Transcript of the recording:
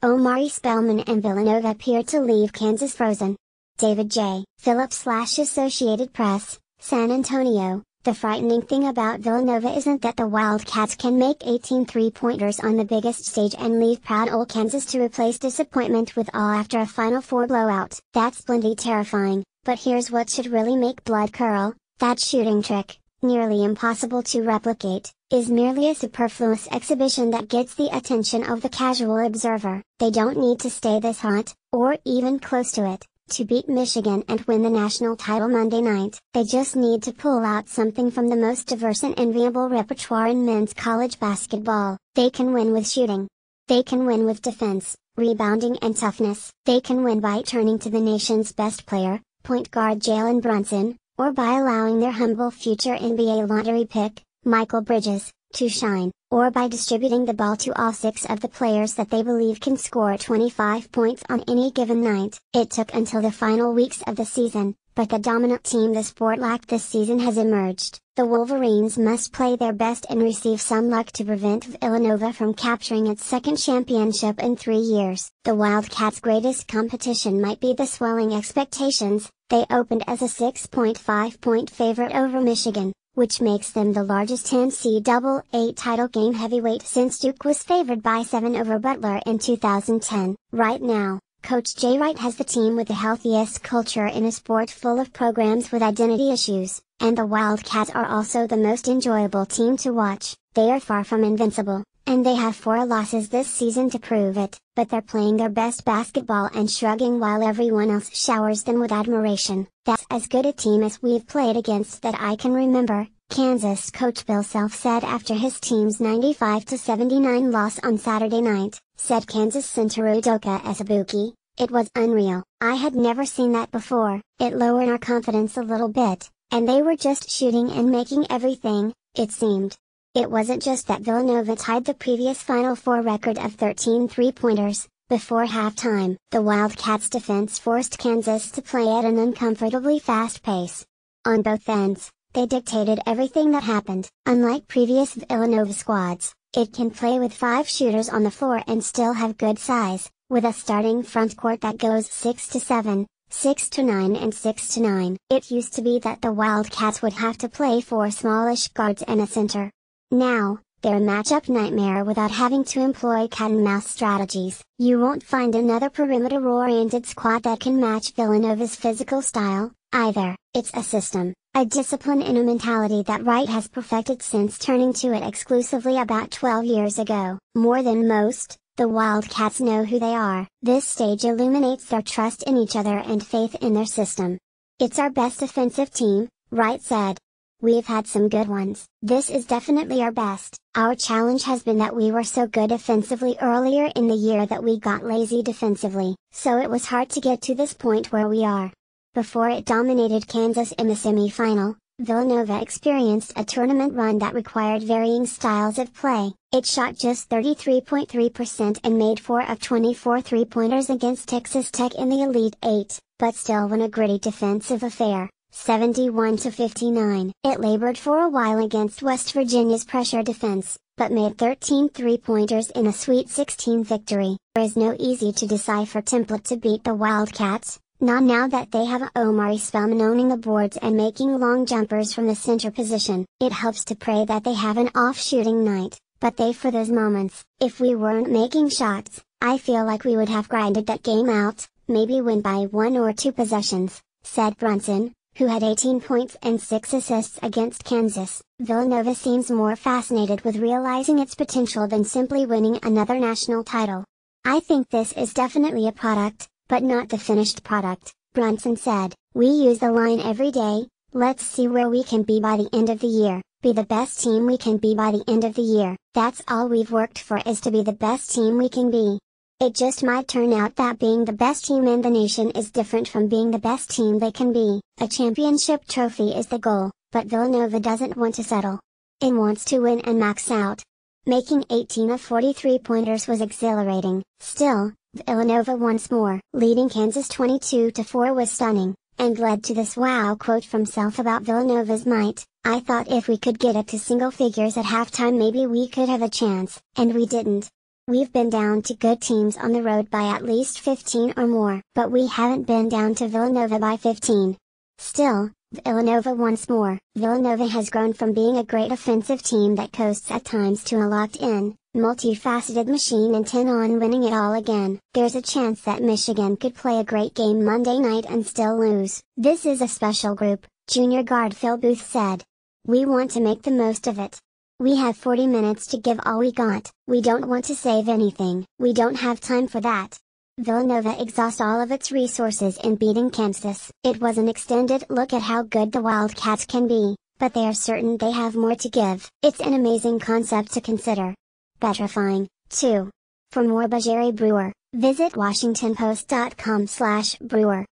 Omari, Spellman and Villanova appear to leave Kansas frozen. David J. Phillips / Associated Press, San Antonio. The frightening thing about Villanova isn't that the Wildcats can make 18 three-pointers on the biggest stage and leave proud old Kansas to replace disappointment with awe after a Final Four blowout. That's plenty terrifying, but here's what should really make blood curl: that shooting trick, nearly impossible to replicate, is merely a superfluous exhibition that gets the attention of the casual observer. They don't need to stay this hot, or even close to it, to beat Michigan and win the national title Monday night. They just need to pull out something from the most diverse and enviable repertoire in men's college basketball. They can win with shooting. They can win with defense, rebounding and toughness. They can win by turning to the nation's best player, point guard Jalen Brunson, or by allowing their humble future NBA lottery pick, Michael Bridges, to shine, or by distributing the ball to all 6 of the players that they believe can score 25 points on any given night. It took until the final weeks of the season, but the dominant team the sport lacked this season has emerged. The Wolverines must play their best and receive some luck to prevent Villanova from capturing its second championship in 3 years. The Wildcats' greatest competition might be the swelling expectations. They opened as a 6.5-point favorite over Michigan, which makes them the largest NCAA title game heavyweight since Duke was favored by 7 over Butler in 2010. Right now, Coach Jay Wright has the team with the healthiest culture in a sport full of programs with identity issues, and the Wildcats are also the most enjoyable team to watch. They are far from invincible, and they have 4 losses this season to prove it, but they're playing their best basketball and shrugging while everyone else showers them with admiration. That's as good a team as we've played against that I can remember, Kansas coach Bill Self said after his team's 95-79 loss on Saturday night, said Kansas center Udoka Azubuike. It was unreal. I had never seen that before. It lowered our confidence a little bit, and they were just shooting and making everything, it seemed. It wasn't just that Villanova tied the previous Final Four record of 13 three-pointers. Before halftime, the Wildcats' defense forced Kansas to play at an uncomfortably fast pace. On both ends, they dictated everything that happened. Unlike previous Villanova squads, it can play with 5 shooters on the floor and still have good size, with a starting front court that goes 6-7, 6-9 and 6-9. It used to be that the Wildcats would have to play 4 smallish guards and a center. Now, they're a matchup nightmare without having to employ cat-and-mouse strategies. You won't find another perimeter-oriented squad that can match Villanova's physical style, either. It's a system, a discipline and a mentality that Wright has perfected since turning to it exclusively about 12 years ago. More than most, the Wildcats know who they are. This stage illuminates their trust in each other and faith in their system. It's our best offensive team, Wright said. We've had some good ones. This is definitely our best. Our challenge has been that we were so good offensively earlier in the year that we got lazy defensively, so it was hard to get to this point where we are. Before it dominated Kansas in the semifinal, Villanova experienced a tournament run that required varying styles of play. It shot just 33.3% and made 4 of 24 three-pointers against Texas Tech in the Elite Eight, but still won a gritty defensive affair. 71-59. It labored for a while against West Virginia's pressure defense, but made 13 three-pointers in a Sweet 16 victory. There is no easy-to-decipher template to beat the Wildcats, not now that they have Omari Spellman owning the boards and making long jumpers from the center position. It helps to pray that they have an off-shooting night, but they for those moments. If we weren't making shots, I feel like we would have grinded that game out, maybe win by 1 or 2 possessions, said Brunson, who had 18 points and 6 assists against Kansas. Villanova seems more fascinated with realizing its potential than simply winning another national title. I think this is definitely a product, but not the finished product, Brunson said. We use the line every day, let's see where we can be by the end of the year, be the best team we can be by the end of the year. That's all we've worked for, is to be the best team we can be. It just might turn out that being the best team in the nation is different from being the best team they can be. A championship trophy is the goal, but Villanova doesn't want to settle. It wants to win and max out. Making 18 of 43 pointers was exhilarating. Still, Villanova once more, leading Kansas 22-4 was stunning, and led to this wow quote from Self about Villanova's might. I thought if we could get up to single figures at halftime maybe we could have a chance, and we didn't. We've been down to good teams on the road by at least 15 or more, but we haven't been down to Villanova by 15. Still, Villanova once more. Villanova has grown from being a great offensive team that coasts at times to a locked-in, multifaceted machine intent on winning it all again. There's a chance that Michigan could play a great game Monday night and still lose. This is a special group, junior guard Phil Booth said. We want to make the most of it. We have 40 minutes to give all we got. We don't want to save anything. We don't have time for that. Villanova exhaust all of its resources in beating Kansas. It was an extended look at how good the Wildcats can be, but they are certain they have more to give. It's an amazing concept to consider. Petrifying, too. For more by Jerry Brewer, visit WashingtonPost.com/Brewer.